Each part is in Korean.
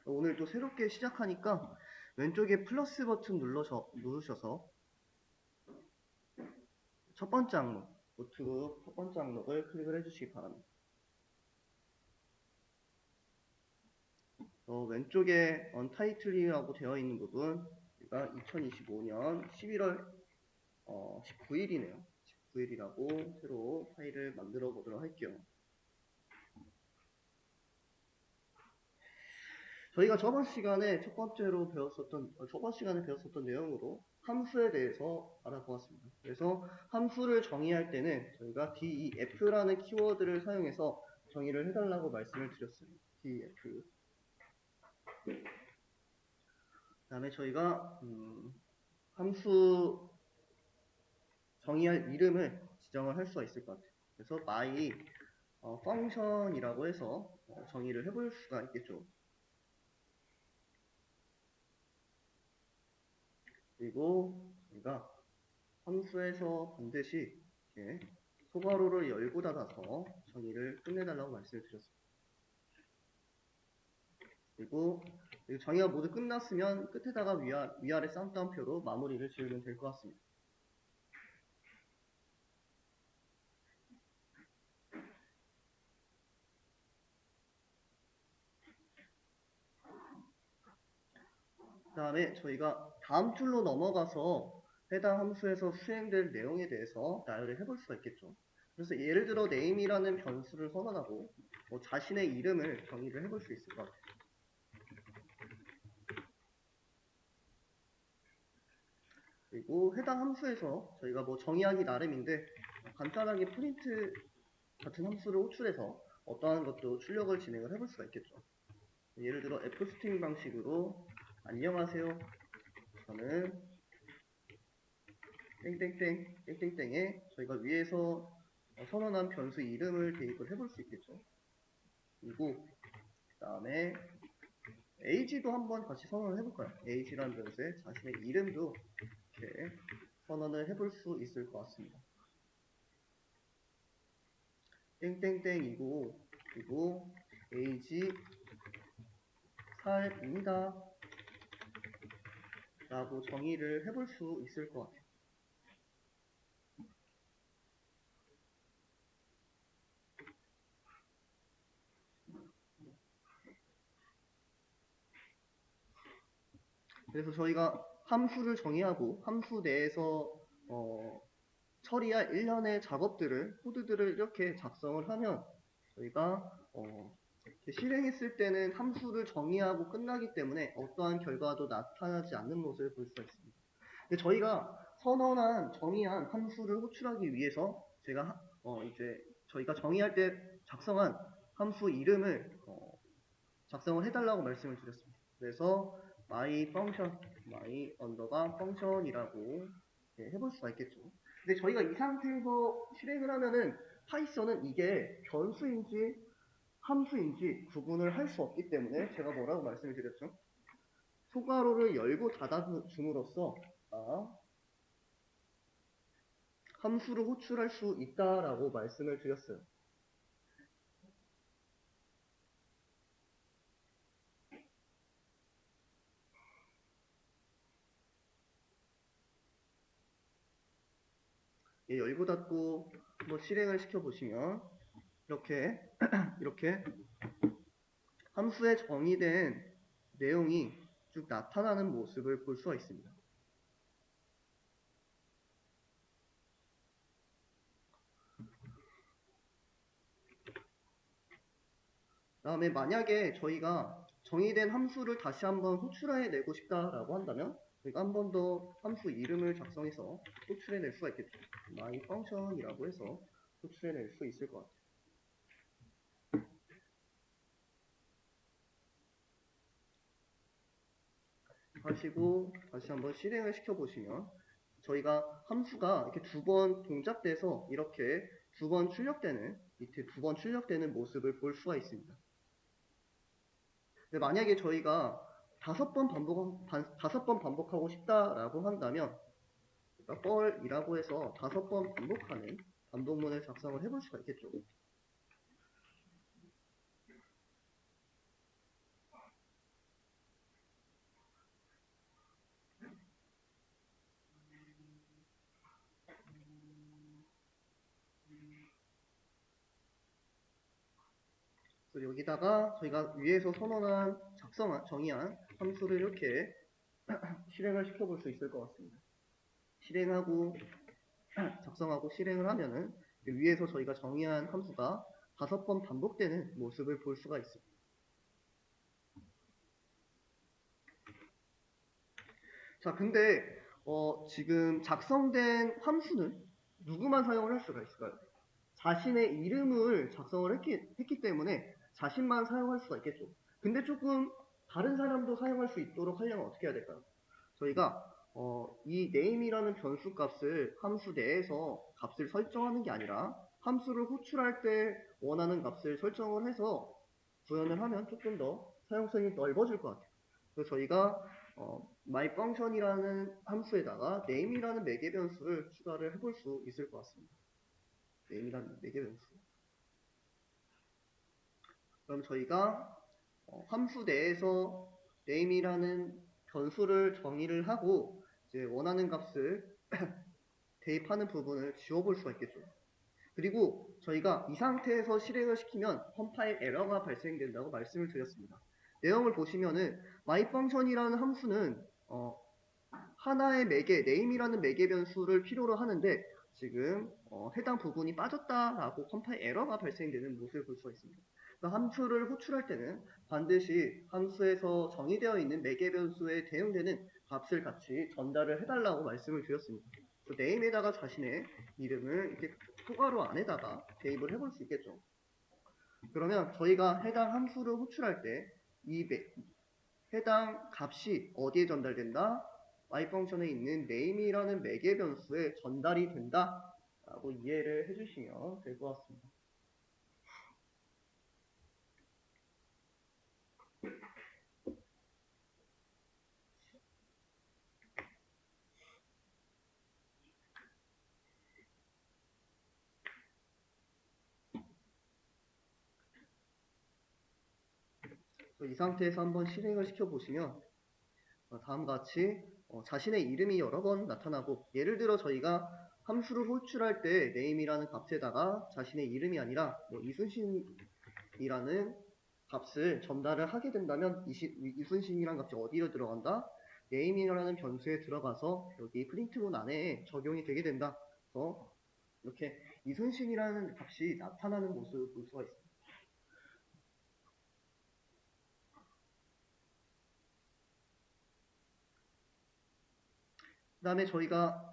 오늘 또 새롭게 시작하니까 왼쪽에 플러스 버튼 누르셔서 첫 번째 항목, 노트북 첫 번째 항목을 클릭을 해주시기 바랍니다. 왼쪽에 언타이틀이라고 되어 있는 부분, 제가 2025년 11월 19일이네요. 19일이라고 새로 파일을 만들어 보도록 할게요. 저희가 저번 시간에 배웠었던 내용으로 함수에 대해서 알아보았습니다. 그래서 함수를 정의할 때는 저희가 def라는 키워드를 사용해서 정의를 해달라고 말씀을 드렸어요. def. 그 다음에 저희가 함수 정의할 이름을 지정을 할 수가 있을 것 같아요. 그래서 my function이라고 해서 정의를 해볼 수가 있겠죠. 그리고 저희가 함수에서 반드시 이렇게 소괄호를 열고 닫아서 정의를 끝내달라고 말씀을 드렸습니다. 그리고 정의가 모두 끝났으면 끝에다가 위아래 쌍따옴표로 마무리를 지으면 될 것 같습니다. 그 다음에 저희가 다음 줄로 넘어가서 해당 함수에서 수행될 내용에 대해서 나열을 해볼 수가 있겠죠. 그래서 예를 들어 name이라는 변수를 선언하고 자신의 이름을 정의를 해볼 수 있을 것 같아요. 그리고 해당 함수에서 저희가 정의하기 나름인데 간단하게 프린트 같은 함수를 호출해서 어떠한 것도 출력을 진행을 해볼 수가 있겠죠. 예를 들어 fstring 방식으로 안녕하세요. 저는 땡땡땡에 저희가 위에서 선언한 변수 이름을 대입을 해볼 수 있겠죠. 그리고 그 다음에 age도 한번 같이 선언을 해볼까요? age라는 변수에 자신의 이름도 이렇게 선언을 해볼 수 있을 것 같습니다. 땡땡땡이고 그리고 age 살입니다 라고 정의를 해볼 수 있을 것 같아요. 그래서 저희가 함수를 정의하고 함수 내에서 처리할 일련의 작업들을 코드들을 이렇게 작성을 하면 저희가 실행했을 때는 함수를 정의하고 끝나기 때문에 어떠한 결과도 나타나지 않는 모습을 볼 수가 있습니다. 근데 저희가 정의한 함수를 호출하기 위해서 제가 이제 저희가 정의할 때 작성한 함수 이름을 작성을 해달라고 말씀을 드렸습니다. 그래서 my function이라고 해볼 수가 있겠죠. 근데 저희가 이 상태에서 실행을 하면은 파이썬은 이게 변수인지 함수인지 구분을 할 수 없기 때문에 제가 뭐라고 말씀을 드렸죠? 소괄호를 열고 닫아줌으로써 함수를 호출할 수 있다라고 말씀을 드렸어요. 열고 닫고 한번 실행을 시켜보시면 이렇게 함수에 정의된 내용이 쭉 나타나는 모습을 볼 수가 있습니다. 다음에 만약에 저희가 정의된 함수를 다시 한번 호출해내고 싶다라고 한다면 저희가 한 번 더 함수 이름을 작성해서 호출해낼 수가 있겠죠. my function이라고 해서 호출해낼 수 있을 것 같아요. 하시고 다시 한번 실행을 시켜보시면 저희가 함수가 이렇게 두 번 동작돼서 이렇게 밑에 두 번 출력되는 모습을 볼 수가 있습니다. 근데 만약에 저희가 5번 반복하고 싶다라고 한다면 뻘이라고 해서 5번 반복하는 반복문을 작성을 해볼 수가 있겠죠. 여기다가 저희가 위에서 선언한 정의한 함수를 이렇게 실행을 시켜볼 수 있을 것 같습니다. 실행하고 작성하고 실행을 하면은 위에서 저희가 정의한 함수가 5번 반복되는 모습을 볼 수가 있습니다. 자, 근데 지금 작성된 함수는 누구만 사용을 할 수가 있을까요? 자신의 이름을 작성을 했기 때문에 자신만 사용할 수가 있겠죠. 근데 조금 다른 사람도 사용할 수 있도록 하려면 어떻게 해야 될까요? 저희가 이 name이라는 변수 값을 함수 내에서 값을 설정하는 게 아니라 함수를 호출할 때 원하는 값을 설정을 해서 구현을 하면 조금 더 사용성이 넓어질 것 같아요. 그래서 저희가 myfunction이라는 함수에다가 name이라는 매개 변수를 추가를 해볼 수 있을 것 같습니다. name이라는 매개 변수. 그럼 저희가 함수 내에서 name이라는 변수를 정의를 하고 이제 원하는 값을 대입하는 부분을 지워볼 수가 있겠죠. 그리고 저희가 이 상태에서 실행을 시키면 컴파일 에러가 발생된다고 말씀을 드렸습니다. 내용을 보시면은 myfunction이라는 함수는 하나의 매개, name이라는 매개 변수를 필요로 하는데 지금 해당 부분이 빠졌다라고 컴파일 에러가 발생되는 모습을 볼 수가 있습니다. 그러니까 함수를 호출할 때는 반드시 함수에서 정의되어 있는 매개 변수에 대응되는 값을 같이 전달을 해달라고 말씀을 드렸습니다. name에다가 자신의 이름을 이렇게 초괄호 안에다가 대입을 해볼 수 있겠죠. 그러면 저희가 해당 함수를 호출할 때 이 해당 값이 어디에 전달된다? myfunction에 있는 name이라는 매개 변수에 전달이 된다 라고 이해를 해주시면 될 것 같습니다. 이 상태에서 한번 실행을 시켜보시면 다음과 같이 자신의 이름이 여러 번 나타나고, 예를 들어 저희가 함수를 호출할 때 name이라는 값에다가 자신의 이름이 아니라 이순신이라는 값을 전달을 하게 된다면 이순신이라는 값이 어디로 들어간다? name이라는 변수에 들어가서 여기 프린트문 안에 적용이 되게 된다. 그래서 이렇게 이순신이라는 값이 나타나는 모습을 볼 수가 있습니다. 그 다음에 저희가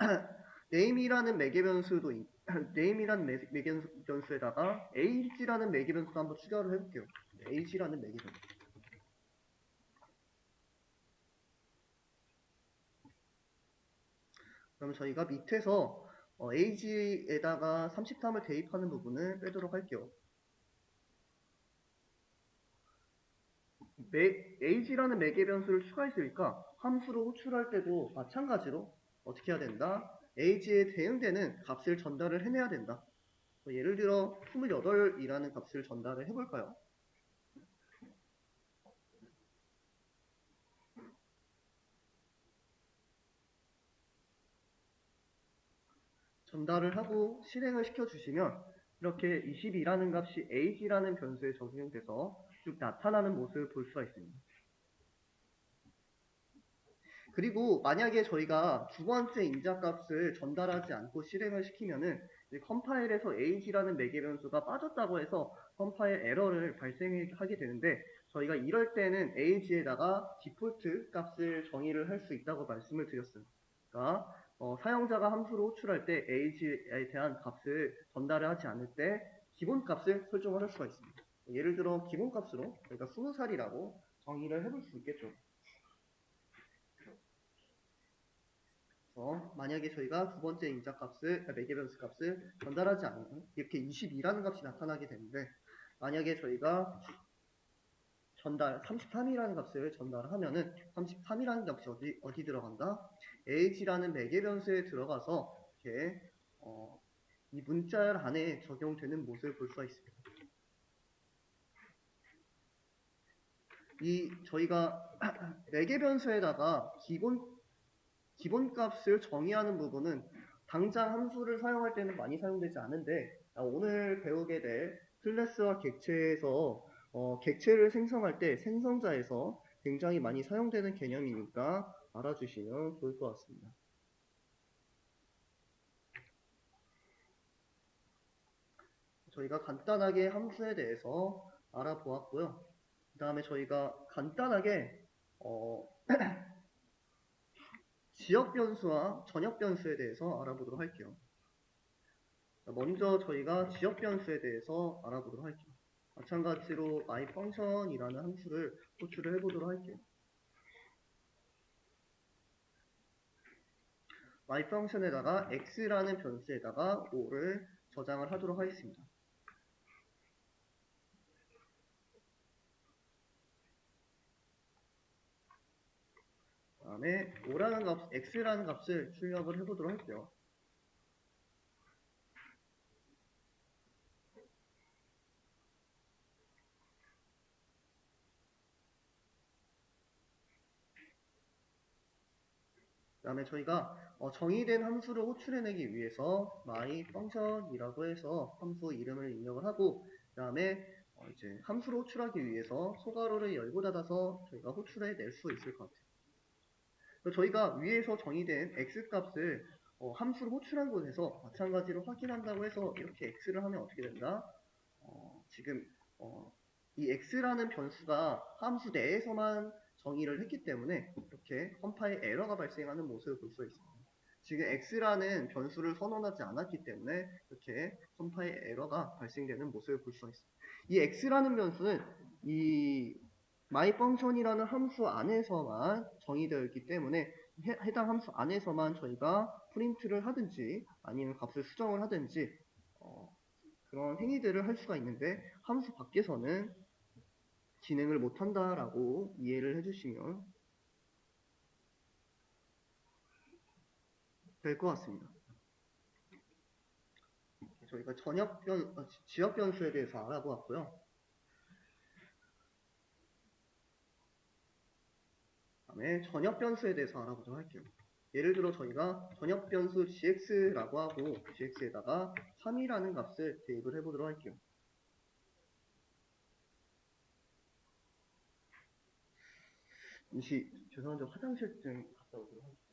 name이라는 매개 변수도 name이라는 매개 변수에다가 age라는 매개 변수도 한번 추가를 해볼게요. age라는 매개 변수. 그럼 저희가 밑에서 age에다가 33을 대입하는 부분을 빼도록 할게요. age라는 매개 변수를 추가했으니까 함수로 호출할 때도 마찬가지로 어떻게 해야 된다? age에 대응되는 값을 전달을 해내야 된다. 예를 들어 28이라는 값을 전달을 해볼까요? 전달을 하고 실행을 시켜주시면 이렇게 22라는 값이 age라는 변수에 적용돼서 쭉 나타나는 모습을 볼 수가 있습니다. 그리고 만약에 저희가 두 번째 인자값을 전달하지 않고 실행을 시키면은 컴파일에서 age라는 매개 변수가 빠졌다고 해서 컴파일 에러를 발생하게 되는데, 저희가 이럴 때는 age에다가 디폴트 값을 정의를 할 수 있다고 말씀을 드렸습니다. 그러니까 사용자가 함수를 호출할 때 age에 대한 값을 전달을 하지 않을 때 기본 값을 설정을 할 수가 있습니다. 예를 들어 기본 값으로 저희가 20살이라고 정의를 해볼 수 있겠죠. 만약에 저희가 두 번째 인자값을, 매개 변수 값을 전달하지 않으면 이렇게 22라는 값이 나타나게 되는데, 만약에 저희가 33이라는 값을 전달하면은 33이라는 값이 어디 들어간다? age라는 매개 변수에 들어가서 이렇게 이 문자 안에 적용되는 모습을 볼 수가 있습니다. 저희가 매개 변수에다가 기본 값을 정의하는 부분은 당장 함수를 사용할 때는 많이 사용되지 않은데, 오늘 배우게 될 클래스와 객체에서 객체를 생성할 때 생성자에서 굉장히 많이 사용되는 개념이니까 알아주시면 좋을 것 같습니다. 저희가 간단하게 함수에 대해서 알아보았고요. 그 다음에 저희가 간단하게 지역 변수와 전역 변수에 대해서 알아보도록 할게요. 먼저 저희가 지역 변수에 대해서 알아보도록 할게요. 마찬가지로 myfunction이라는 함수를 호출을 해보도록 할게요. myfunction에다가 x라는 변수에다가 5를 저장을 하도록 하겠습니다. 그 다음에 5라는 값, x라는 값을 출력을 해보도록 할게요. 그 다음에 저희가 정의된 함수를 호출해내기 위해서 myfunction이라고 해서 함수 이름을 입력을 하고 그 다음에 이제 함수를 호출하기 위해서 소괄호를 열고 닫아서 저희가 호출해낼 수 있을 것 같아요. 저희가 위에서 정의된 x값을 함수를 호출한 곳에서 마찬가지로 확인한다고 해서 이렇게 x를 하면 어떻게 된다? 지금 이 x라는 변수가 함수 내에서만 정의를 했기 때문에 이렇게 컴파일 에러가 발생하는 모습을 볼 수 있습니다. 지금 x라는 변수를 선언하지 않았기 때문에 이렇게 컴파일 에러가 발생되는 모습을 볼 수 있습니다. 이 x라는 변수는 이 myfunction이라는 함수 안에서만 정의되어 있기 때문에 해당 함수 안에서만 저희가 프린트를 하든지 아니면 값을 수정을 하든지 그런 행위들을 할 수가 있는데 함수 밖에서는 진행을 못한다라고 이해를 해주시면 될 것 같습니다. 저희가 지역 변수에 대해서 알아보았고요. 다음에 전역 변수에 대해서 알아보도록 할게요. 예를 들어 저희가 전역 변수 gx라고 하고 gx에다가 3이라는 값을 대입을 해보도록 할게요. 죄송한데 화장실 좀 갔다 오도록 하겠습니다.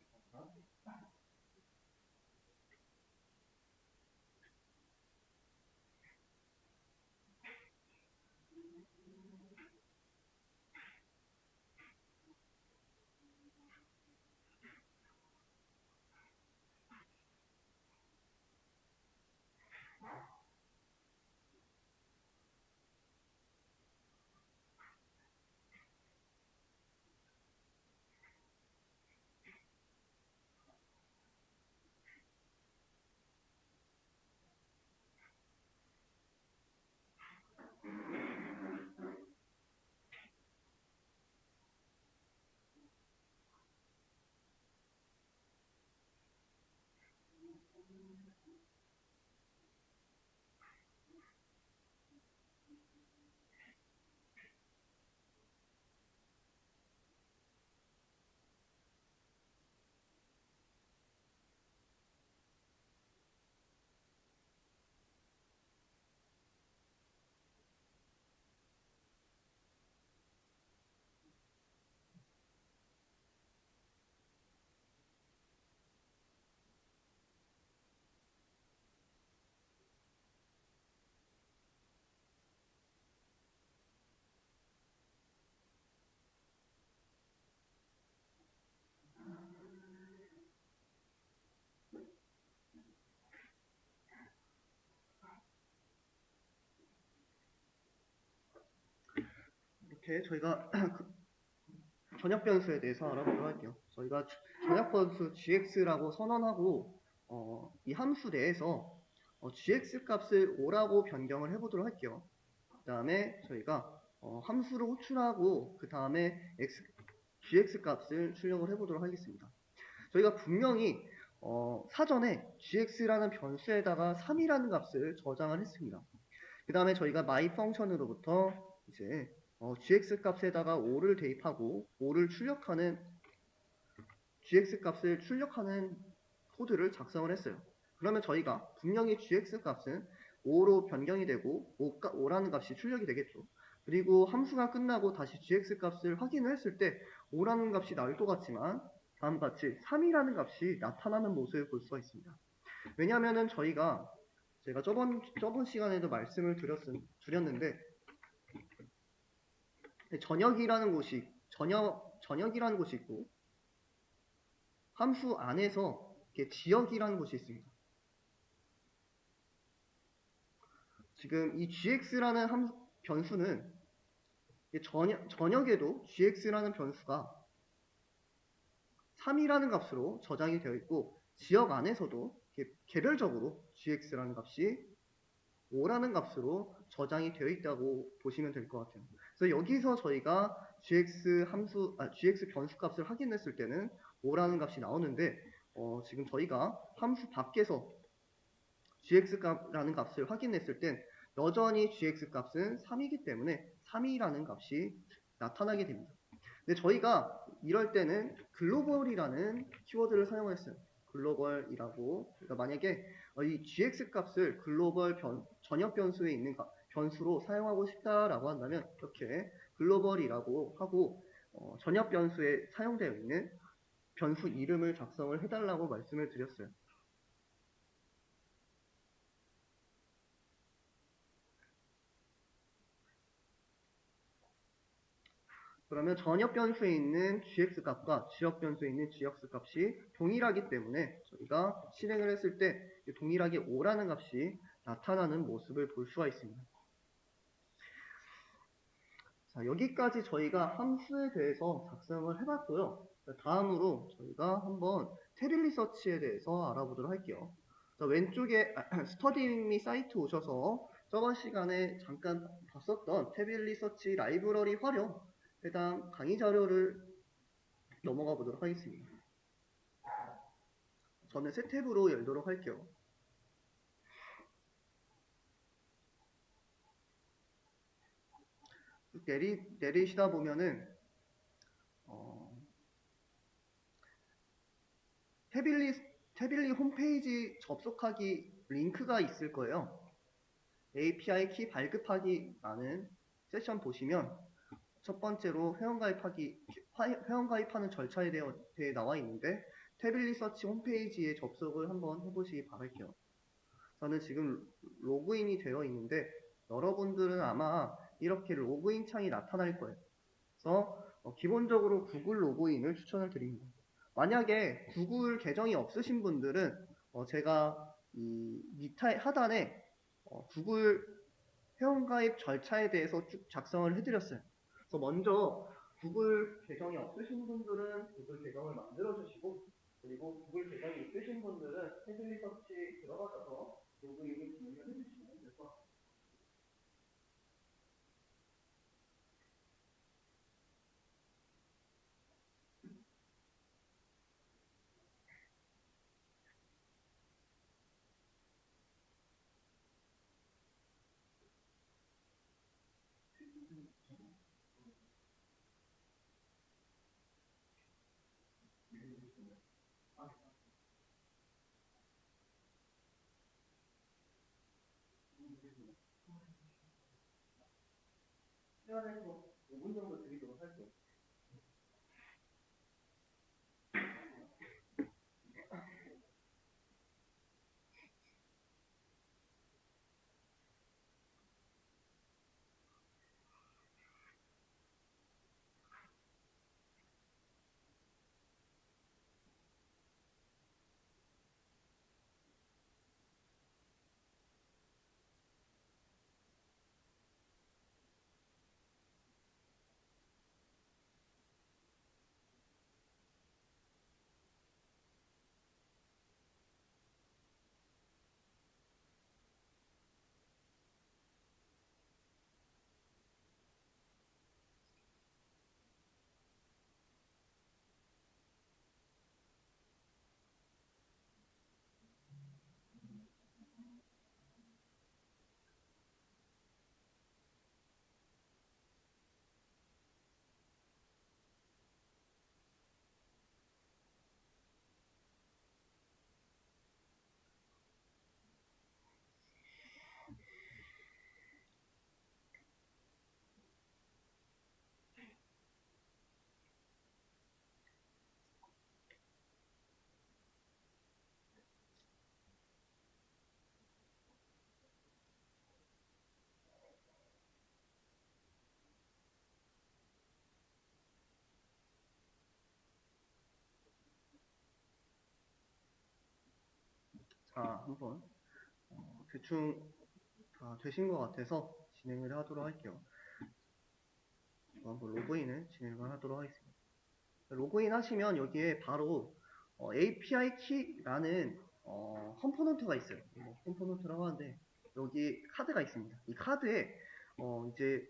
이렇게 저희가 전역 변수에 대해서 알아보도록 할게요. 저희가 전역 변수 gx라고 선언하고 이 함수 내에서 gx 값을 5라고 변경을 해보도록 할게요. 그 다음에 저희가 함수를 호출하고 그 다음에 gx 값을 출력을 해보도록 하겠습니다. 저희가 분명히 사전에 gx라는 변수에다가 3이라는 값을 저장을 했습니다. 그 다음에 저희가 myfunction으로부터 이제 gx 값에다가 5를 대입하고 5를 출력하는 gx 값을 출력하는 코드를 작성을 했어요. 그러면 저희가 분명히 gx 값은 5로 변경이 되고 5라는 값이 출력이 되겠죠. 그리고 함수가 끝나고 다시 gx 값을 확인을 했을 때 5라는 값이 나올 것 같지만 다음과 같이 3이라는 값이 나타나는 모습을 볼 수가 있습니다. 왜냐하면은 제가 저번 시간에도 말씀을 드렸는데 전역이라는 곳이 있고 함수 안에서 이렇게 지역이라는 곳이 있습니다. 지금 이 gx라는 변수는 전역에도 gx라는 변수가 3이라는 값으로 저장이 되어 있고 지역 안에서도 개별적으로 gx라는 값이 5라는 값으로 저장이 되어 있다고 보시면 될 것 같아요. 그래서 여기서 저희가 gx 변수 값을 확인했을 때는 5라는 값이 나오는데 지금 저희가 함수 밖에서 gx라는 값을 확인했을 땐 여전히 gx 값은 3이기 때문에 3이라는 값이 나타나게 됩니다. 근데 저희가 이럴 때는 글로벌이라는 키워드를 사용했어요. 글로벌이라고. 그러니까 만약에 이 gx 값을 글로벌 전역 변수에 있는 변수로 사용하고 싶다라고 한다면 이렇게 글로벌이라고 하고 전역 변수에 사용되어 있는 변수 이름을 작성을 해달라고 말씀을 드렸어요. 그러면 전역 변수에 있는 gx 값과 지역 변수에 있는 gx 값이 동일하기 때문에 저희가 실행을 했을 때 동일하게 5라는 값이 나타나는 모습을 볼 수가 있습니다. 자, 여기까지 저희가 함수에 대해서 작성을 해봤고요. 다음으로 저희가 한번 태블릿 서치에 대해서 알아보도록 할게요. 자, 왼쪽에 스터디미 사이트 오셔서 저번 시간에 잠깐 봤었던 태블릿 서치 라이브러리 활용 해당 강의 자료를 넘어가 보도록 하겠습니다. 저는 새 탭으로 열도록 할게요. 내리시다 보면은 태블릿 홈페이지 접속하기 링크가 있을 거예요. API 키 발급하기라는 세션 보시면 첫 번째로 회원가입하는 절차에 대해 나와 있는데 태블릿 서치 홈페이지에 접속을 한번 해보시기 바랄게요. 저는 지금 로그인이 되어 있는데 여러분들은 아마 이렇게 로그인 창이 나타날 거예요. 그래서 기본적으로 구글 로그인을 추천을 드립니다. 만약에 구글 계정이 없으신 분들은 제가 이 하단에 구글 회원가입 절차에 대해서 쭉 작성을 해드렸어요. 그래서 먼저 구글 계정이 없으신 분들은 구글 계정을 만들어 주시고 그리고 구글 계정이 있으신 분들은 태블릿 서치 들어가셔서 로그인을 진행을 해주시면 될 것 같아요. 시간에서 5분 정도 드리도록 할게요. 다 한번 대충 다 되신 것 같아서 진행을 하도록 할게요. 한번 로그인을 진행을 하도록 하겠습니다. 로그인 하시면 여기에 바로 API 키라는 컴포넌트가 있어요. 컴포넌트라고 하는데 여기 카드가 있습니다. 이 카드에 이제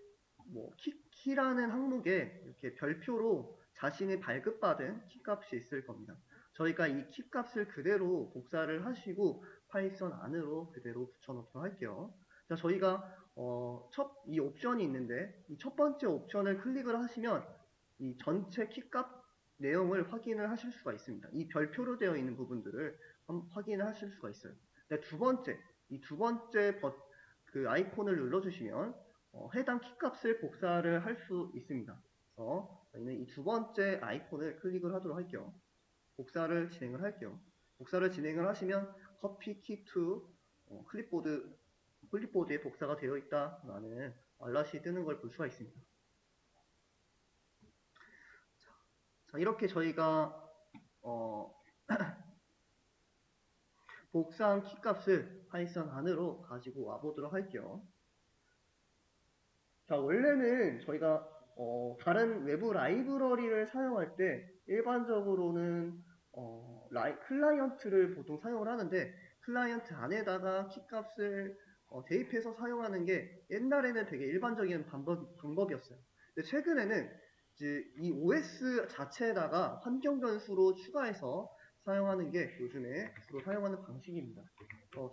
뭐 키라는 항목에 이렇게 별표로 자신이 발급받은 키값이 있을 겁니다. 저희가 이 키값을 그대로 복사를 하시고 파이썬 안으로 그대로 붙여놓도록 할게요. 자, 저희가 이 옵션이 있는데 이 첫 번째 옵션을 클릭을 하시면 이 전체 키값 내용을 확인을 하실 수가 있습니다. 이 별표로 되어 있는 부분들을 확인을 하실 수가 있어요. 네, 이 두 번째 그 아이콘을 눌러주시면 해당 키값을 복사를 할 수 있습니다. 그래서 저희는 이 두 번째 아이콘을 클릭을 하도록 할게요. 복사를 진행을 할게요. 복사를 진행을 하시면 copy key to 클립보드에 복사가 되어 있다라는 알럿이 뜨는 걸 볼 수가 있습니다. 자, 이렇게 저희가 복사한 키값을 파이썬 안으로 가지고 와보도록 할게요. 자, 원래는 저희가 다른 외부 라이브러리를 사용할 때 일반적으로는 클라이언트를 보통 사용을 하는데 클라이언트 안에다가 키값을 대입해서 사용하는 게 옛날에는 되게 일반적인 방법이었어요. 근데 최근에는 이제 이 OS 자체에다가 환경 변수로 추가해서 사용하는 게 요즘에 주로 사용하는 방식입니다.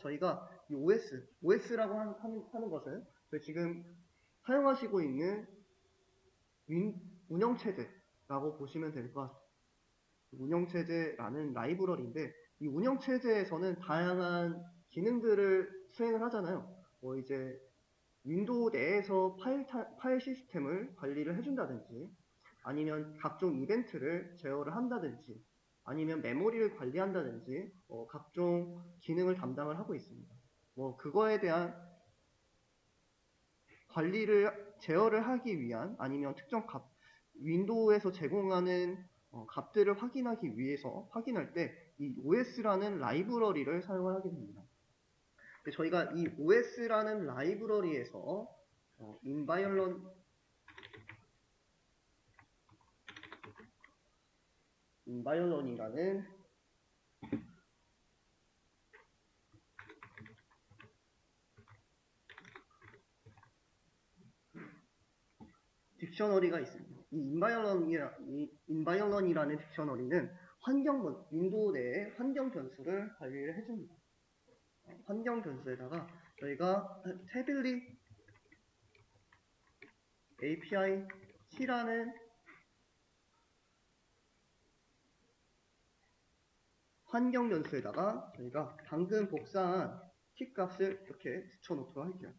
저희가 이 OS라고 하는 것은 지금 사용하시고 있는 운영체제라고 보시면 될 것 같습니다. 운영체제라는 라이브러리인데 이 운영체제에서는 다양한 기능들을 수행을 하잖아요. 이제 윈도우 내에서 파일 시스템을 관리를 해준다든지 아니면 각종 이벤트를 제어를 한다든지 아니면 메모리를 관리한다든지 각종 기능을 담당을 하고 있습니다. 그거에 대한 관리를 제어를 하기 위한 아니면 특정 윈도우에서 제공하는 값들을 확인하기 위해서 확인할 때 이 OS라는 라이브러리를 사용을 하게 됩니다. 저희가 이 OS라는 라이브러리에서 인바이올런이라는 딕셔너리가 있습니다. 이 인바이올런이라는 딕셔너리는 윈도우 내에 환경 변수를 관리를 해줍니다. 환경 변수에다가 저희가 태블릿 API 키라는 환경 변수에다가 저희가 방금 복사한 키 값을 이렇게 붙여놓도록 할게요.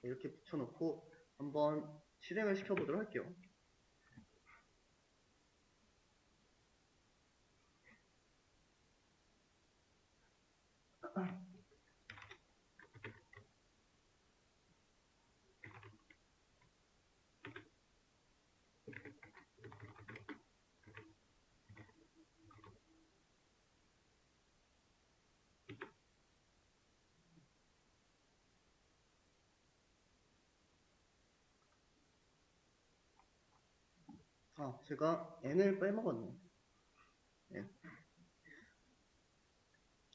이렇게 붙여놓고 한번 실행을 시켜보도록 할게요. 제가 n을 빼먹었네요.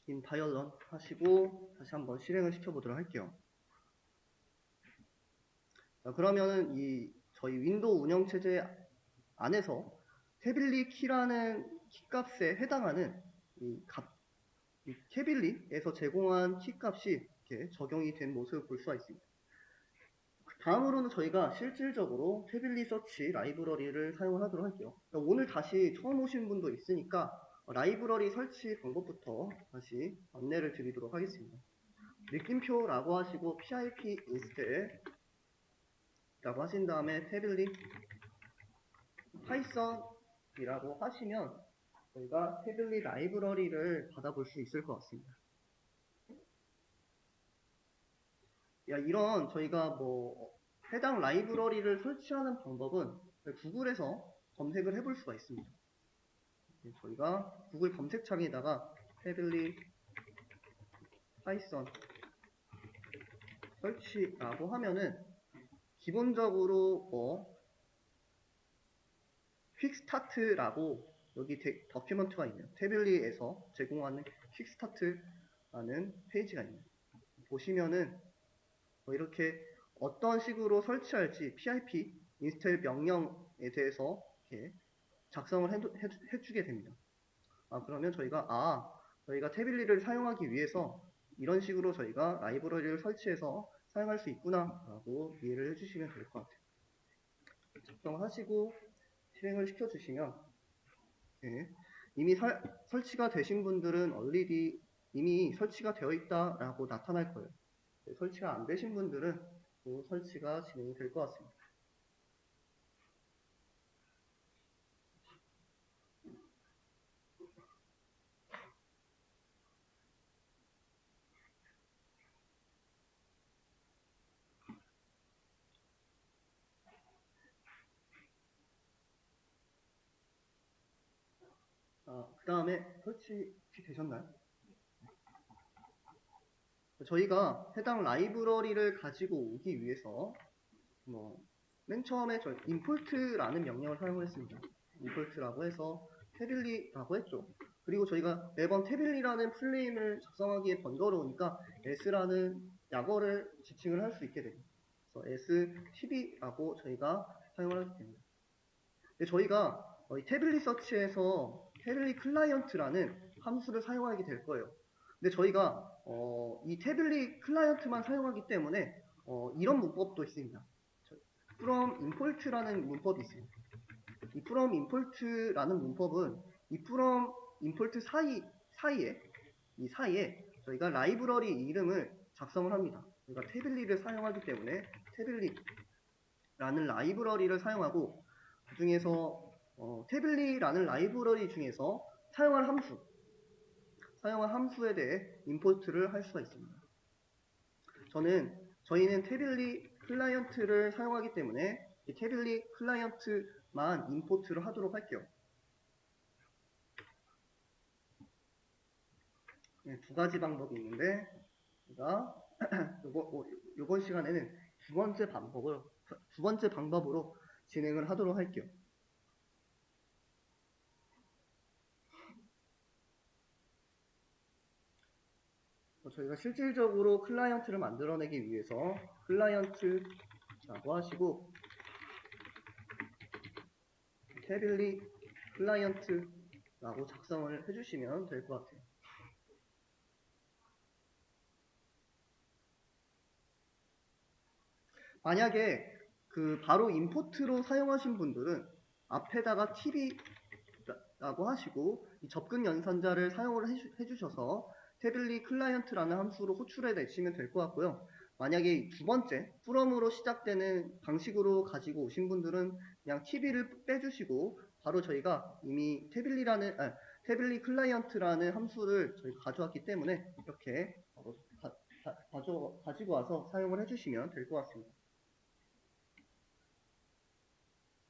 인바이올런 하시고 다시 한번 실행을 시켜보도록 할게요. 자, 그러면은 저희 윈도우 운영체제 안에서 태블릿 키라는 키값에 해당하는 이 태블릿에서 제공한 키값이 이렇게 적용이 된 모습을 볼 수가 있습니다. 다음으로는 저희가 실질적으로 태블릿 서치 라이브러리를 사용하도록 할게요. 오늘 다시 처음 오신 분도 있으니까 라이브러리 설치 방법부터 다시 안내를 드리도록 하겠습니다. 느낌표라고 하시고 pip 인스텔 라고 하신 다음에 태블릿 파이썬이라고 하시면 저희가 태블릿 라이브러리를 받아볼 수 있을 것 같습니다. 이런 저희가 해당 라이브러리를 설치하는 방법은 구글에서 검색을 해볼 수가 있습니다. 저희가 구글 검색창에다가 태블릿 파이썬 설치라고 하면은 기본적으로 퀵스타트라고 여기 더큐먼트가 있네요. 태블릿에서 제공하는 퀵스타트라는 페이지가 있네요. 보시면은 이렇게 어떤 식으로 설치할지 pip 인스톨 명령에 대해서 이렇게 작성을 해주게 됩니다. 그러면 저희가 태블릿을 사용하기 위해서 이런 식으로 저희가 라이브러리를 설치해서 사용할 수 있구나 라고 이해를 해주시면 될 것 같아요. 작성하시고 실행을 시켜주시면 이미 설치가 되신 분들은 already 이미 설치가 되어 있다 라고 나타날 거예요. 설치가 안 되신 분들은 또 설치가 진행이 될 것 같습니다. 그 다음에 설치 되셨나요? 저희가 해당 라이브러리를 가지고 오기 위해서 맨 처음에 저희 import라는 명령을 사용했습니다. import라고 해서 태블릿이라고 했죠. 그리고 저희가 매번 태블릿이라는 풀네임을 작성하기에 번거로우니까 s라는 약어를 지칭을 할 수 있게 됩니다. 그래서 stb라고 저희가 사용을 하게 됩니다. 근데 저희가 이 태블릿 서치에서 태블릿 클라이언트라는 함수를 사용하게 될 거예요. 근데 저희가 이 태블릿 클라이언트만 사용하기 때문에 이런 문법도 있습니다. from import라는 문법이 있습니다. 이 from import라는 문법은 이 from import 사이에 저희가 라이브러리 이름을 작성을 합니다. 저희가 태블릿을 사용하기 때문에 태블릿라는 라이브러리를 사용하고 그 중에서 태블릿라는 라이브러리 중에서 사용할 함수에 대해 임포트를 할 수가 있습니다. 저희는 태블릿 클라이언트를 사용하기 때문에 이 태블릿 클라이언트만 임포트를 하도록 할게요. 두 가지 방법이 있는데 제가 이번 시간에는 두 번째 방법으로 진행을 하도록 할게요. 저희가 실질적으로 클라이언트를 만들어내기 위해서 클라이언트라고 하시고 태블릿 클라이언트라고 작성을 해주시면 될 것 같아요. 만약에 바로 임포트로 사용하신 분들은 앞에다가 tb라고 하시고 이 접근 연산자를 사용을 해주셔서 태블릿 클라이언트라는 함수로 호출해 내시면 될 것 같고요. 만약에 두 번째 from으로 시작되는 방식으로 가지고 오신 분들은 그냥 tb를 빼주시고 바로 저희가 이미 태블릿 클라이언트라는 함수를 저희가 가져왔기 때문에 이렇게 가지고 와서 사용을 해주시면 될 것 같습니다.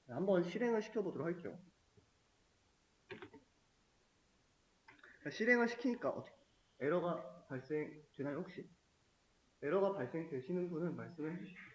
한번 실행을 시켜보도록 할게요. 실행을 시키니까 에러가 발생되나요 혹시? 에러가 발생되시는 분은 말씀해 주시죠.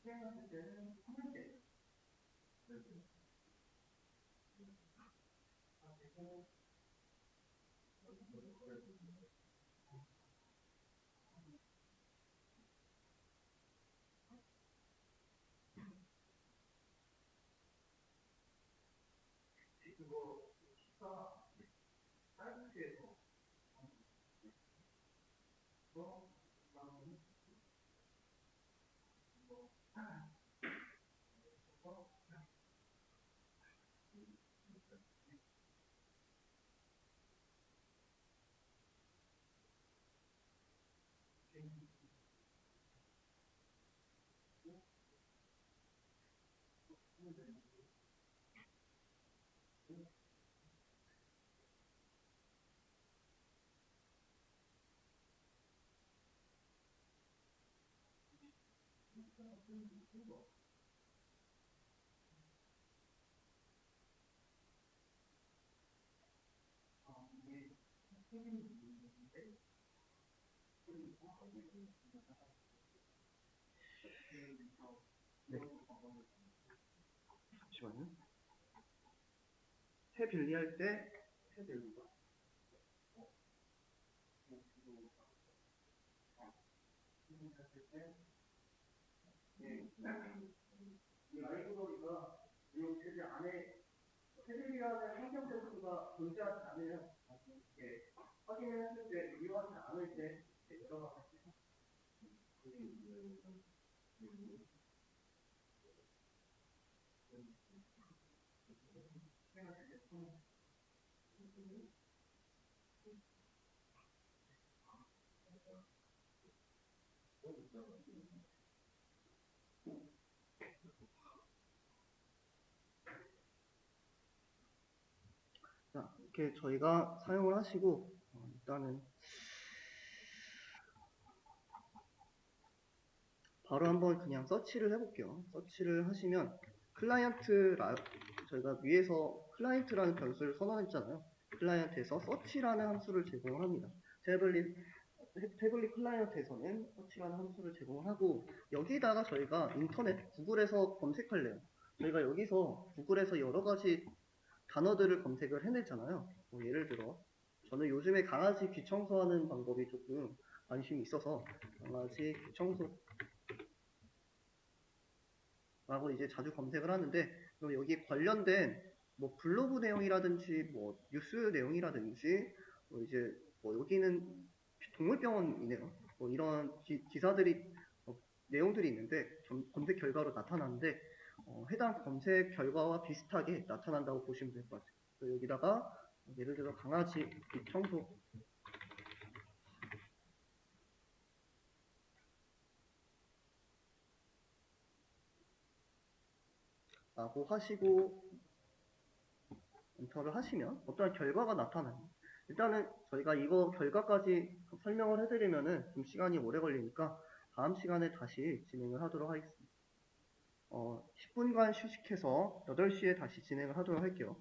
실행했을 때는 3일째. 그리고 기타 사이트에서 네. 잠시만요. 해 빌리할 때 해 빌리가 이 라이브러리가 이 제재 안에 테레비라는 환경 테스트가 존재하지 않으면 확인했을 때 이용하지 않을 때 들어가서 자, 이렇게 저희가 사용을 하시고 일단은 바로 한번 그냥 서치를 해볼게요. 서치를 하시면 저희가 위에서 클라이언트라는 변수를 선언했잖아요. 클라이언트에서 서치라는 함수를 제공을 합니다. 태블릿 클라이언트에서는 서치라는 함수를 제공하고 여기다가 저희가 인터넷 구글에서 검색할래요. 저희가 여기서 구글에서 여러 가지 단어들을 검색을 해냈잖아요. 뭐 예를 들어 저는 요즘에 강아지 귀 청소하는 방법이 조금 관심이 있어서 강아지 귀 청소 라고 이제 자주 검색을 하는데 그럼 여기 관련된 뭐 블로그 내용이라든지 뭐 뉴스 내용이라든지 뭐 이제 뭐 여기는 동물병원이네요. 뭐 이런 기사들이 내용들이 있는데 검색 결과로 나타나는데 해당 검색 결과와 비슷하게 나타난다고 보시면 될 것 같아요. 여기다가 예를 들어 강아지 청소 라고 하시고 엔터를 하시면 어떤 결과가 나타나요. 일단은 저희가 이거 결과까지 설명을 해드리면은 좀 시간이 오래 걸리니까 다음 시간에 다시 진행을 하도록 하겠습니다. 10분간 휴식해서 8시에 다시 진행을 하도록 할게요.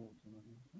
뭐 전화해볼까?